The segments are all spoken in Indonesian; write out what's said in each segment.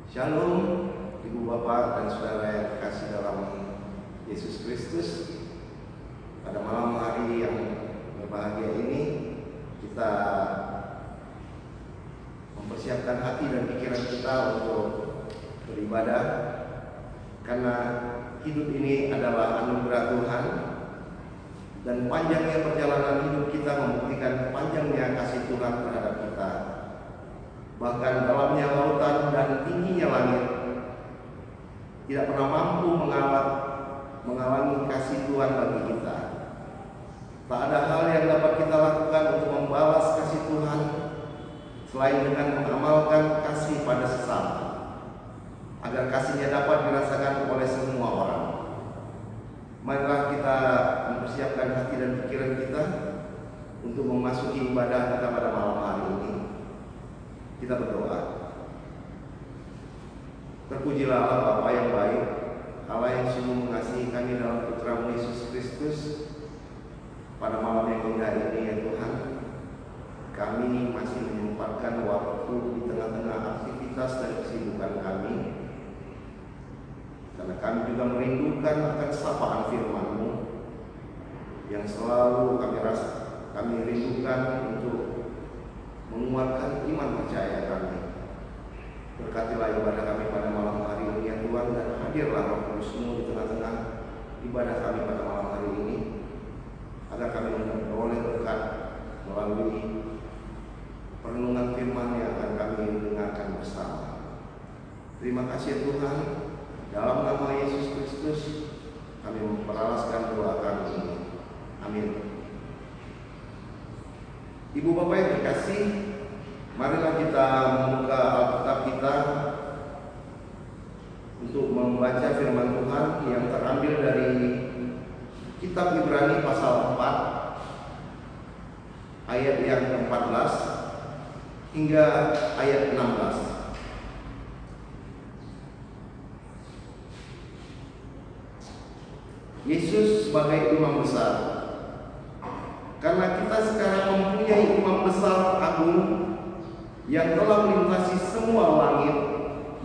Shalom, Ibu Bapak dan Saudara yang terkasih dalam Yesus Kristus. Pada malam hari yang berbahagia ini, kita mempersiapkan hati dan pikiran kita untuk beribadah, karena hidup ini adalah anugerah Tuhan, dan panjangnya perjalanan hidup kita membuktikan panjangnya kasih Tuhan terhadap kita. Bahkan dalamnya lautan dan tingginya langit tidak pernah mampu menghalangi kasih Tuhan bagi kita. Tak ada hal yang dapat kita lakukan untuk membalas kasih Tuhan selain dengan mengamalkan kasih pada sesama, agar kasihnya dapat dirasakan oleh semua orang. Marilah kita mempersiapkan hati dan pikiran kita untuk memasuki ibadah kita pada malam hari ini. Kita berdoa. Terpujilah Allah Bapa yang baik, Allah yang sungguh mengasihi kami dalam Putra-Mu Yesus Kristus. Pada malam yang indah ini ya Tuhan, kami masih menyempatkan waktu di tengah-tengah aktivitas dan kesibukan kami, karena kami juga merindukan akan sapaan firman-Mu yang selalu kami rindukan untuk menguatkan iman percaya kami. Berkatilah ibadah kami pada malam hari ini ya Tuhan, dan hadirlah Roh Kudus-Mu di tengah-tengah ibadah kami pada malam hari ini, agar kami memperoleh berkat melalui perenungan firman yang akan kami dengarkan bersama. Terima kasih Tuhan, dalam nama Yesus Kristus kami memperalaskan doa kami ini. Amin. Ibu Bapak yang terkasih, marilah kita membuka Alkitab kita untuk membaca firman Tuhan yang terambil dari Kitab Ibrani pasal 4 ayat yang ke-14 hingga ayat 16. Yesus sebagai imam besar. Karena kita sekarang mempunyai imam besar agung yang telah melintasi semua langit,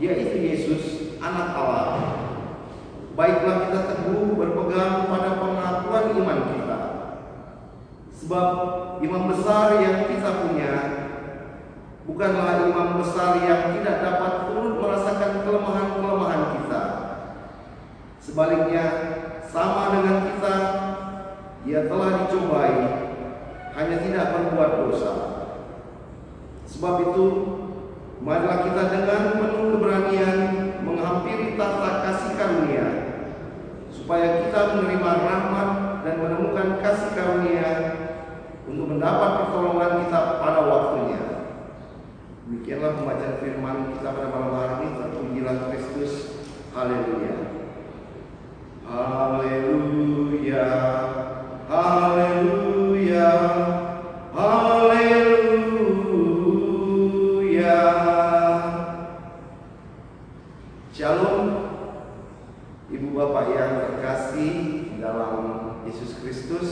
yaitu Yesus, Anak Allah. Baiklah kita teguh berpegang pada pengakuan iman kita. Sebab imam besar yang kita punya bukanlah imam besar yang tidak dapat turut merasakan kelemahan-kelemahan kita. Sebaliknya, sama dengan kita, Ia telah dicobai, hanya tidak berbuat dosa. Sebab itu, marilah kita dengan penuh keberanian menghampiri tahta kasih karunia, supaya kita menerima rahmat dan menemukan kasih karunia untuk mendapat pertolongan kita pada waktunya. Demikianlah pembacaan firman kita pada malam hari ini. Terpujilah Kristus. Haleluya. Haleluya. Haleluya. Haleluya. Shalom, Ibu Bapak yang terkasih dalam Yesus Kristus.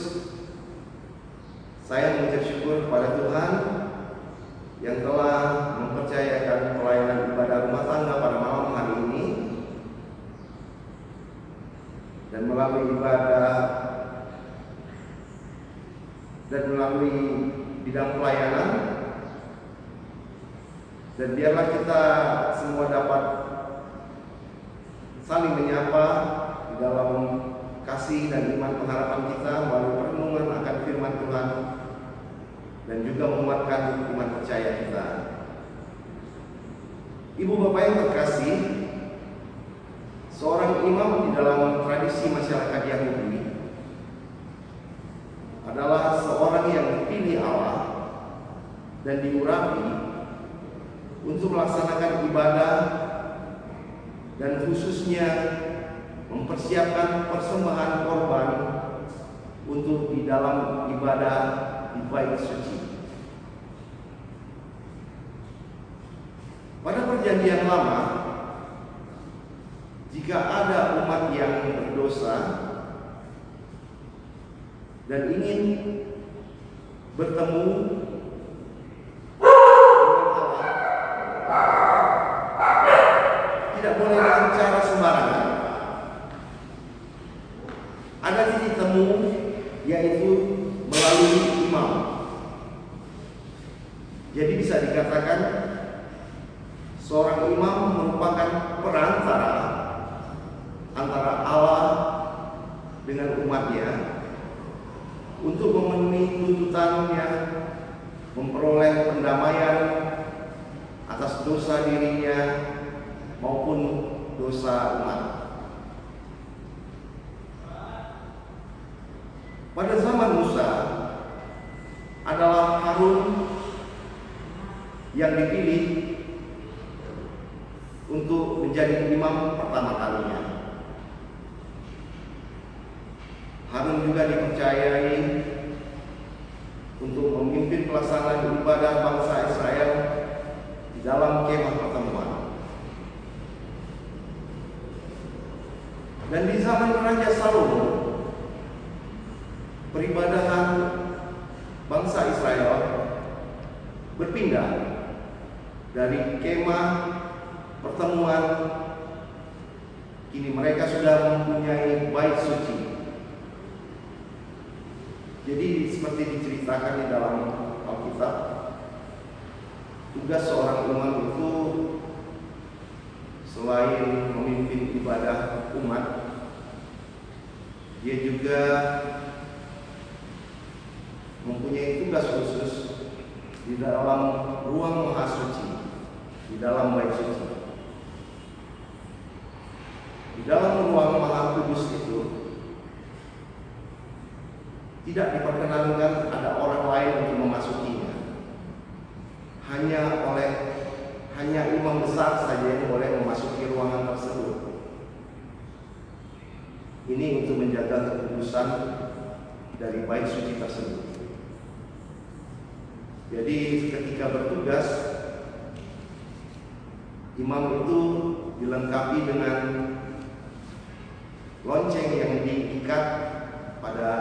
Saya mengucap syukur kepada Tuhan yang telah mempercayakan pelayanan ibadah rumah tangga pada malam hari ini, dan melalui ibadah dan melalui bidang pelayanan, dan biarlah kita semua dapat saling menyapa di dalam kasih dan iman pengharapan kita melalui perenungan akan firman Tuhan, dan juga menguatkan iman percaya kita. Ibu Bapak yang terkasih, seorang imam di dalam tradisi masyarakat Yahudi adalah seorang yang dipilih Allah dan diurapi untuk melaksanakan ibadah, dan khususnya mempersiapkan persembahan korban untuk di dalam ibadah di bait suci. Pada perjanjian lama, jika ada umat yang berdosa dan ingin bertemu dengan Allah, tidak boleh dengan cara sembarangan. Ada titik temu, yaitu melalui imam. Jadi bisa dikatakan seorang imam merupakan perantara antara Allah dengan umatnya untuk memenuhi tuntutannya, memperoleh pendamaian atas dosa dirinya maupun dosa umat. Pada zaman Musa adalah Harun yang dipilih untuk menjadi imam pertama kalinya. Harun juga dipercayai untuk memimpin pelaksanaan ibadah bangsa Israel di dalam kemah pertemuan. Dan di zaman Raja Salomo, peribadahan bangsa Israel berpindah dari kemah pertemuan, kini mereka sudah mempunyai bait suci. Jadi seperti diceritakan di dalam Alkitab, tugas seorang imam itu selain memimpin ibadah umat, dia juga mempunyai tugas khusus di dalam ruang maha suci, di dalam bait suci. Di dalam ruang maha kudus itu tidak diperkenankan ada orang lain untuk memasukinya. Hanya imam besar saja yang boleh memasuki ruangan tersebut. Ini untuk menjaga kekudusan dari bait suci tersebut. Jadi ketika bertugas, imam itu dilengkapi dengan lonceng yang diikat pada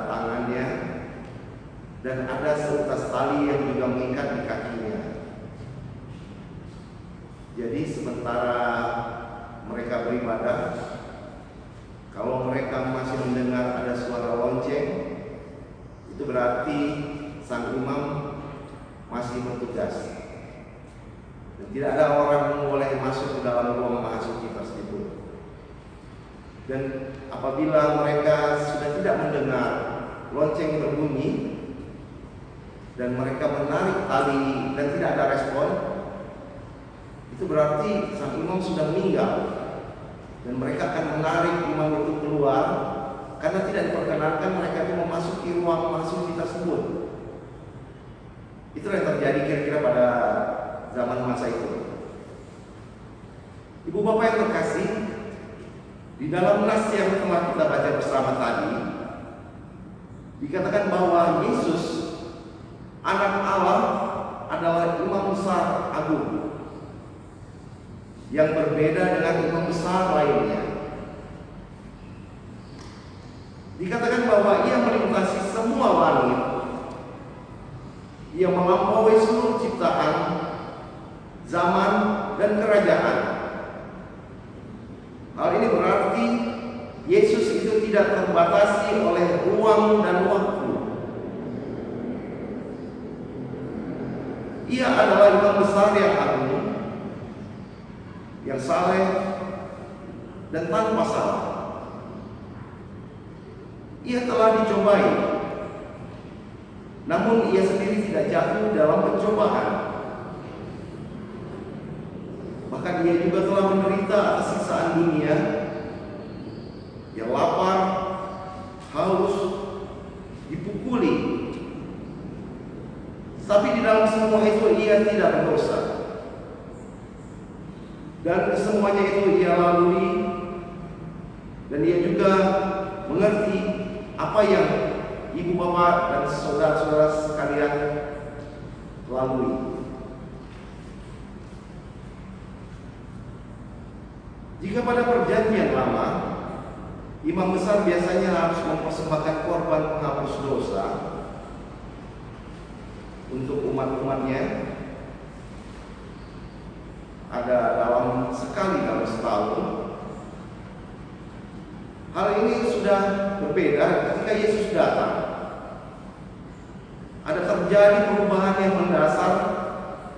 tangannya, dan ada seutas tali yang juga mengikat di kakinya. Jadi sementara mereka beribadah, kalau mereka masih mendengar ada suara lonceng, itu berarti sang imam masih bertugas. Dan tidak ada orang yang boleh masuk ke dalam ruang maha suci tersebut. Dan apabila mereka sudah tidak mendengar lonceng berbunyi dan mereka menarik tali dan tidak ada respon, itu berarti sang imam sudah meninggal, dan mereka akan menarik imam itu keluar karena tidak diperkenankan mereka itu memasuki ruang maha suci tersebut. Itu yang terjadi kira-kira pada zaman masa itu. Ibu bapak yang terkasih, di dalam nas yang telah kita baca bersama tadi, dikatakan bahwa Yesus, anak Allah, adalah imam besar agung yang berbeda dengan imam besar lainnya. Dikatakan bahwa ia melintasi semua langit, ia melampaui seluruh ciptaan, zaman, dan kerajaan. Hal ini berarti Yesus itu tidak terbatasi oleh ruang dan waktu. Ia adalah imam besar yang agung, yang saleh dan tanpa salah. Ia telah dicobai, namun ia sendiri tidak jatuh dalam pencobaan. Bahkan ia juga telah menderita atas siksaan dunia, yang lapar, haus, dipukuli. Tapi di dalam semua itu ia tidak berdosa. Dan semuanya itu ia lalui, dan ia juga mengerti apa yang ibu bapak dan saudara-saudara sekalian lalui. Jika pada perjanjian lama, imam besar biasanya harus mempersembahkan korban penghapus dosa untuk umat-umatnya, ada sekali dalam setahun. Hal ini sudah berbeda ketika Yesus datang. Ada terjadi perubahan yang mendasar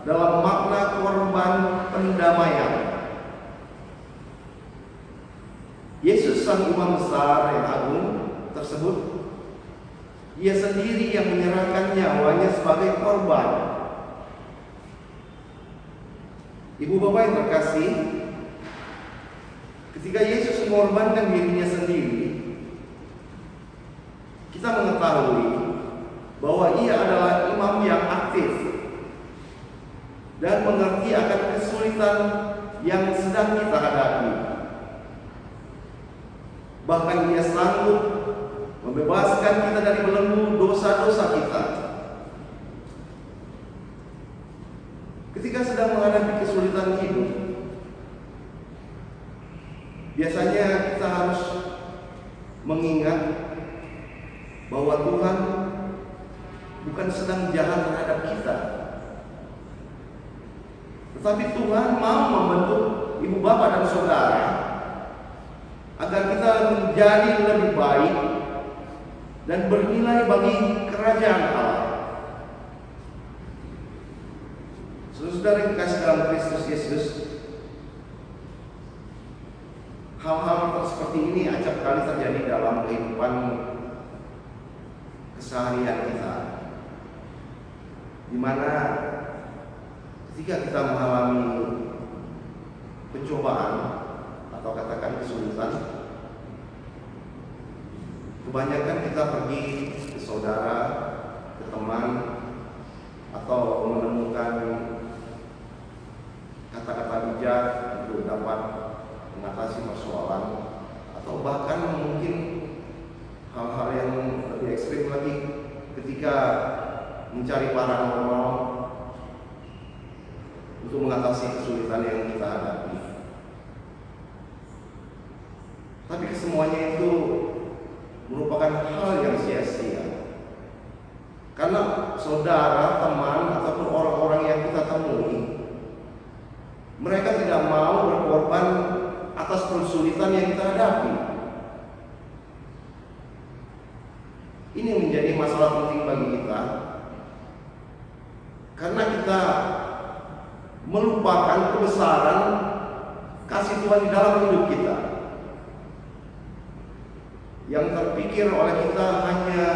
dalam makna korban pendamaian. Yesus sang imam besar yang agung tersebut, Dia sendiri yang menyerahkan nyawanya sebagai korban. Ibu bapak yang terkasih, ketika Yesus mengorbankan dirinya sendiri, kita mengetahui bahwa Ia adalah imam yang aktif dan mengerti akan kesulitan yang sedang kita hadapi. Bahkan Ia sanggup membebaskan kita dari belenggu dosa-dosa kita. Ketika sedang menghadapi kesulitan hidup, biasanya kita harus mengingat bahwa Tuhan bukan sedang jahat terhadap kita, tetapi Tuhan mau membentuk ibu bapak dan saudara agar kita menjadi lebih baik dan bernilai bagi kerajaan Allah. Saudara yang dikasih dalam Kristus Yesus, hal-hal seperti ini acap kali terjadi dalam kehidupan keseharian kita, di mana ketika kita mengalami pencobaan atau katakan kesulitan, kebanyakan kita pergi ke saudara, ke teman, atau menemukan kata-kata bijak untuk dapat mengatasi persoalan, atau bahkan mungkin hal-hal yang lebih ekstrim lagi ketika mencari paranormal untuk mengatasi kesulitan yang kita hadapi. Tapi kesemuanya itu merupakan hal yang sia-sia, karena saudara, teman, ataupun orang-orang yang kita temui, mereka tidak mau berkorban atas kesulitan yang kita hadapi. Ini menjadi masalah penting bagi kita, karena kita melupakan kebesaran kasih Tuhan di dalam hidup kita. Yang terpikir oleh kita hanya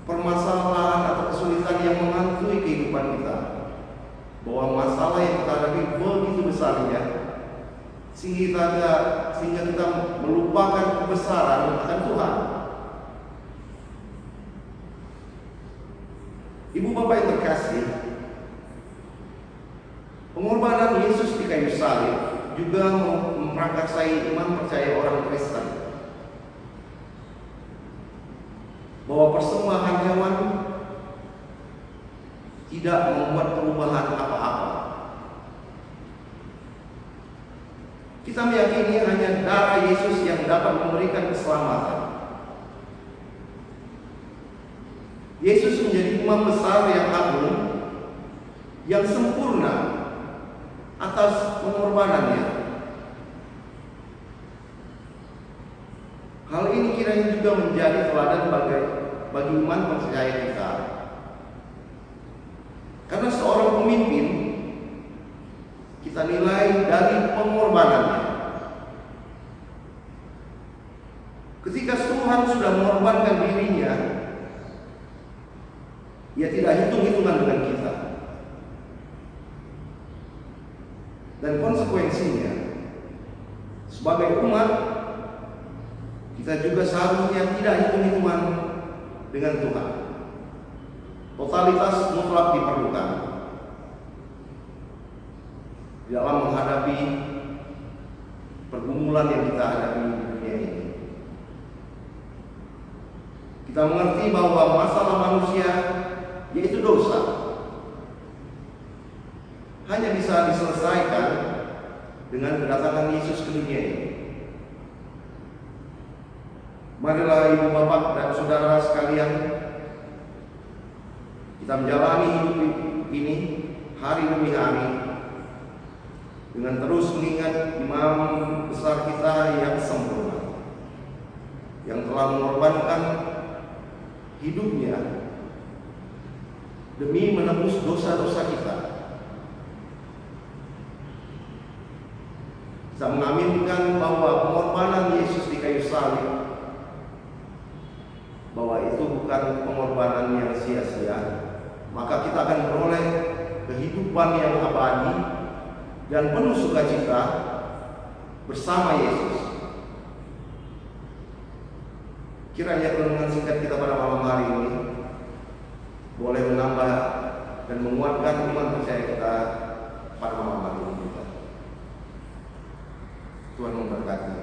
permasalahan atau kesulitan yang menghantui kehidupan kita, bahwa masalah yang kita hadapi begitu besarnya sehingga kita melupakan kebesaran akan Tuhan. Ibu bapak yang terkasih, pengorbanan Yesus di kayu salib juga memprakarsai iman percaya orang Kristen, bahwa persembahan hewan tidak membuat perubahan apa-apa. Kita meyakini hanya darah Yesus yang dapat memberikan keselamatan. Yesus menjadi imam besar yang agung, yang sempurna atas pengorbanannya. Hal ini kiranya juga menjadi teladan bagi iman percaya kita. Karena seorang pemimpin kita nilai dari pengorbanannya. Ketika Tuhan sudah mengorbankan dirinya, Ia tidak hitung-hitungan dengan kita. Dan konsekuensinya, sebagai umat, kita juga seharusnya tidak hitung-hitungan dengan Tuhan. Totalitas mutlak diperlukan dalam menghadapi pergumulan yang kita hadapi di dunia ini. Kita mengerti bahwa masalah manusia, yaitu dosa, hanya bisa diselesaikan dengan kedatangan Yesus ke dunia ini. Marilah ibu bapak dan saudara sekalian, kita menjalani hidup ini hari demi hari dengan terus mengingat imam besar kita yang sempurna, yang telah mengorbankan hidupnya demi menebus dosa-dosa kita. Saya mengaminkan bahwa pengorbanan Yesus di kayu salib, bahwa itu bukan pengorbanan yang sia-sia, maka kita akan beroleh kehidupan yang abadi dan penuh sukacita bersama Yesus. Kiranya renungan singkat kita pada malam hari ini boleh menambah dan menguatkan iman percaya kita pada malam hari ini. Tuhan memberkati.